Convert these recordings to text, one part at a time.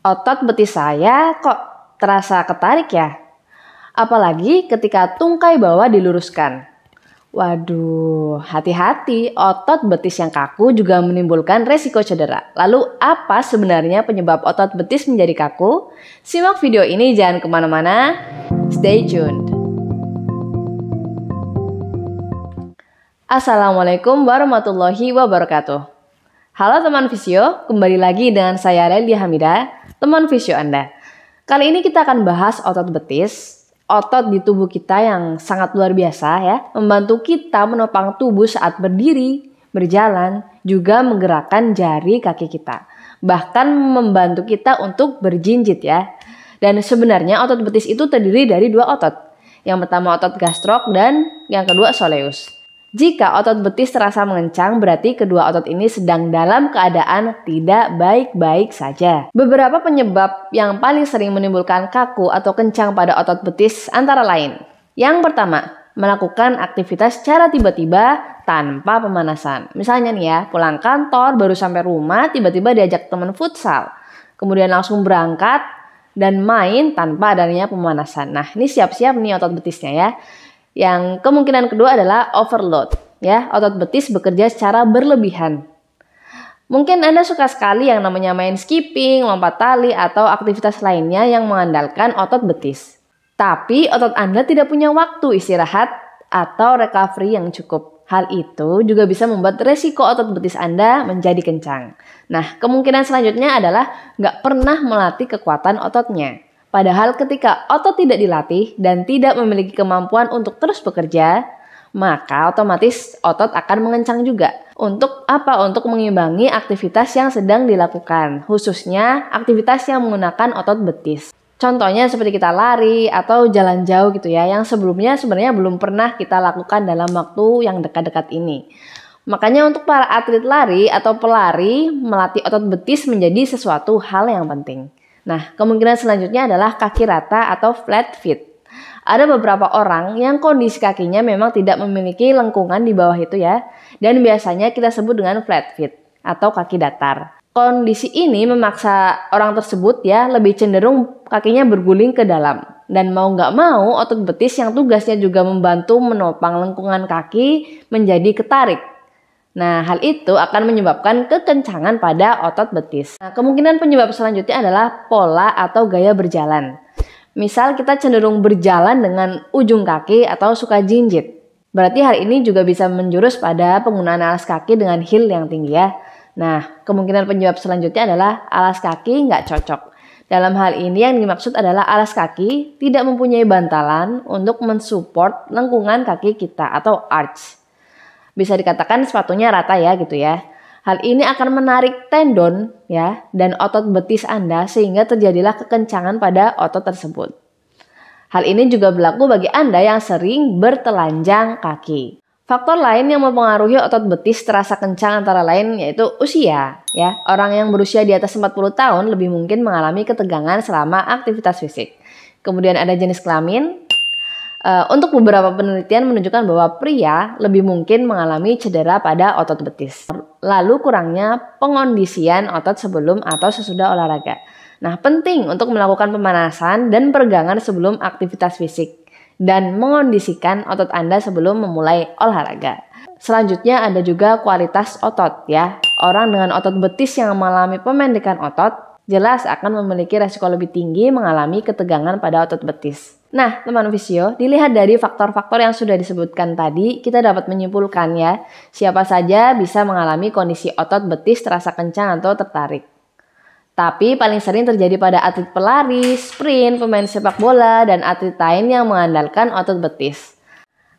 Otot betis saya kok terasa ketarik ya? Apalagi ketika tungkai bawah diluruskan. Waduh, hati-hati, otot betis yang kaku juga menimbulkan resiko cedera. Lalu apa sebenarnya penyebab otot betis menjadi kaku? Simak video ini, jangan kemana-mana, stay tuned. Assalamualaikum warahmatullahi wabarakatuh. Halo teman Visio, kembali lagi dengan saya Lelia Hamidah, teman Visio Anda. Kali ini kita akan bahas otot betis. Otot di tubuh kita yang sangat luar biasa ya, membantu kita menopang tubuh saat berdiri, berjalan, juga menggerakkan jari kaki kita. Bahkan membantu kita untuk berjinjit ya. Dan sebenarnya otot betis itu terdiri dari dua otot. Yang pertama otot gastrok dan yang kedua soleus. Jika otot betis terasa mengencang, berarti kedua otot ini sedang dalam keadaan tidak baik-baik saja. Beberapa penyebab yang paling sering menimbulkan kaku atau kencang pada otot betis antara lain. Yang pertama, melakukan aktivitas secara tiba-tiba tanpa pemanasan. Misalnya nih ya, pulang kantor, baru sampai rumah, tiba-tiba diajak teman futsal. Kemudian langsung berangkat dan main tanpa adanya pemanasan. Nah, ini siap-siap nih otot betisnya ya. Yang kemungkinan kedua adalah overload, ya, otot betis bekerja secara berlebihan. Mungkin Anda suka sekali yang namanya main skipping, lompat tali, atau aktivitas lainnya yang mengandalkan otot betis. Tapi otot Anda tidak punya waktu istirahat atau recovery yang cukup. Hal itu juga bisa membuat resiko otot betis Anda menjadi kencang. Nah, kemungkinan selanjutnya adalah nggak pernah melatih kekuatan ototnya. Padahal ketika otot tidak dilatih dan tidak memiliki kemampuan untuk terus bekerja, maka otomatis otot akan mengencang juga. Untuk apa? Untuk mengimbangi aktivitas yang sedang dilakukan, khususnya aktivitas yang menggunakan otot betis. Contohnya seperti kita lari atau jalan jauh gitu ya, yang sebelumnya sebenarnya belum pernah kita lakukan dalam waktu yang dekat-dekat ini. Makanya untuk para atlet lari atau pelari, melatih otot betis menjadi sesuatu hal yang penting. Nah, kemungkinan selanjutnya adalah kaki rata atau flat feet. Ada beberapa orang yang kondisi kakinya memang tidak memiliki lengkungan di bawah itu ya. Dan biasanya kita sebut dengan flat feet atau kaki datar. Kondisi ini memaksa orang tersebut ya lebih cenderung kakinya berguling ke dalam. Dan mau nggak mau otot betis yang tugasnya juga membantu menopang lengkungan kaki menjadi ketarik. Nah, hal itu akan menyebabkan kekencangan pada otot betis. Nah, kemungkinan penyebab selanjutnya adalah pola atau gaya berjalan. Misal kita cenderung berjalan dengan ujung kaki atau suka jinjit. Berarti hal ini juga bisa menjurus pada penggunaan alas kaki dengan heel yang tinggi ya. Nah, kemungkinan penyebab selanjutnya adalah alas kaki nggak cocok. Dalam hal ini yang dimaksud adalah alas kaki tidak mempunyai bantalan untuk mensupport lengkungan kaki kita atau arch. Bisa dikatakan sepatunya rata ya gitu ya. Hal ini akan menarik tendon ya dan otot betis Anda sehingga terjadilah kekencangan pada otot tersebut. Hal ini juga berlaku bagi Anda yang sering bertelanjang kaki. Faktor lain yang mempengaruhi otot betis terasa kencang antara lain yaitu usia ya. Orang yang berusia di atas 40 tahun lebih mungkin mengalami ketegangan selama aktivitas fisik. Kemudian ada jenis kelamin. Untuk beberapa penelitian menunjukkan bahwa pria lebih mungkin mengalami cedera pada otot betis. Lalu kurangnya pengondisian otot sebelum atau sesudah olahraga. Nah, penting untuk melakukan pemanasan dan peregangan sebelum aktivitas fisik dan mengondisikan otot Anda sebelum memulai olahraga. Selanjutnya ada juga kualitas otot ya. Orang dengan otot betis yang mengalami pemendekan otot jelas akan memiliki resiko lebih tinggi mengalami ketegangan pada otot betis. Nah, teman Visio, dilihat dari faktor-faktor yang sudah disebutkan tadi, kita dapat menyimpulkan ya, siapa saja bisa mengalami kondisi otot betis terasa kencang atau tertarik. Tapi paling sering terjadi pada atlet pelari, sprint, pemain sepak bola, dan atlet lain yang mengandalkan otot betis.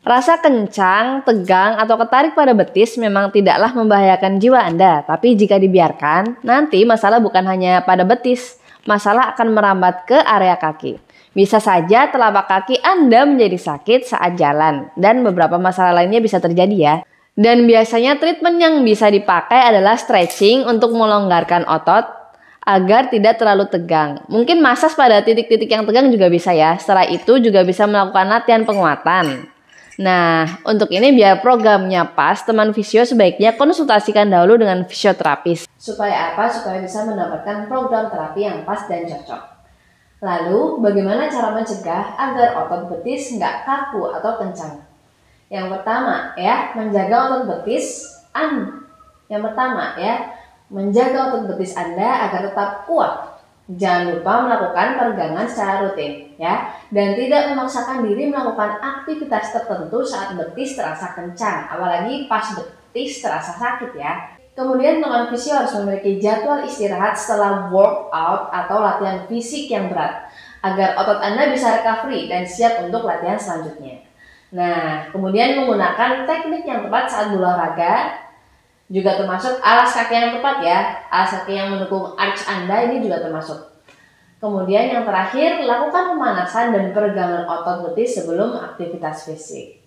Rasa kencang, tegang, atau ketarik pada betis memang tidaklah membahayakan jiwa Anda, tapi jika dibiarkan, nanti masalah bukan hanya pada betis, masalah akan merambat ke area kaki. Bisa saja telapak kaki Anda menjadi sakit saat jalan, dan beberapa masalah lainnya bisa terjadi ya. Dan biasanya treatment yang bisa dipakai adalah stretching untuk melonggarkan otot agar tidak terlalu tegang. Mungkin massage pada titik-titik yang tegang juga bisa ya. Setelah itu juga bisa melakukan latihan penguatan. Nah, untuk ini biar programnya pas, teman fisio sebaiknya konsultasikan dahulu dengan fisioterapis. Supaya apa? Supaya bisa mendapatkan program terapi yang pas dan cocok. Lalu, bagaimana cara mencegah agar otot betis nggak kaku atau kencang? Yang pertama ya, menjaga otot betis menjaga otot betis Anda agar tetap kuat. Jangan lupa melakukan peregangan secara rutin ya, dan tidak memaksakan diri melakukan aktivitas tertentu saat betis terasa kencang, apalagi pas betis terasa sakit ya. Kemudian teman fisio harus memiliki jadwal istirahat setelah workout atau latihan fisik yang berat agar otot Anda bisa recovery dan siap untuk latihan selanjutnya. Nah, kemudian menggunakan teknik yang tepat saat berolahraga juga termasuk alas kaki yang tepat ya. Alas kaki yang mendukung arch Anda ini juga termasuk. Kemudian yang terakhir, lakukan pemanasan dan peregangan otot betis sebelum aktivitas fisik.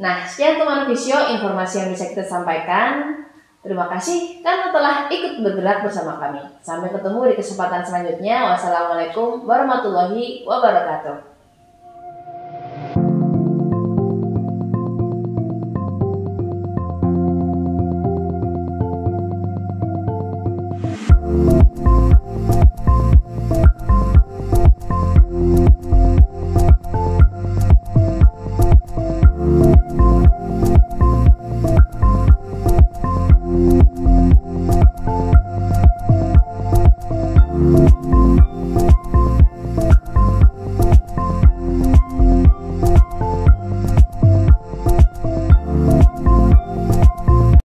Nah, sekian teman fisio informasi yang bisa kita sampaikan. Terima kasih karena telah ikut bergerak bersama kami. Sampai ketemu di kesempatan selanjutnya. Wassalamualaikum warahmatullahi wabarakatuh.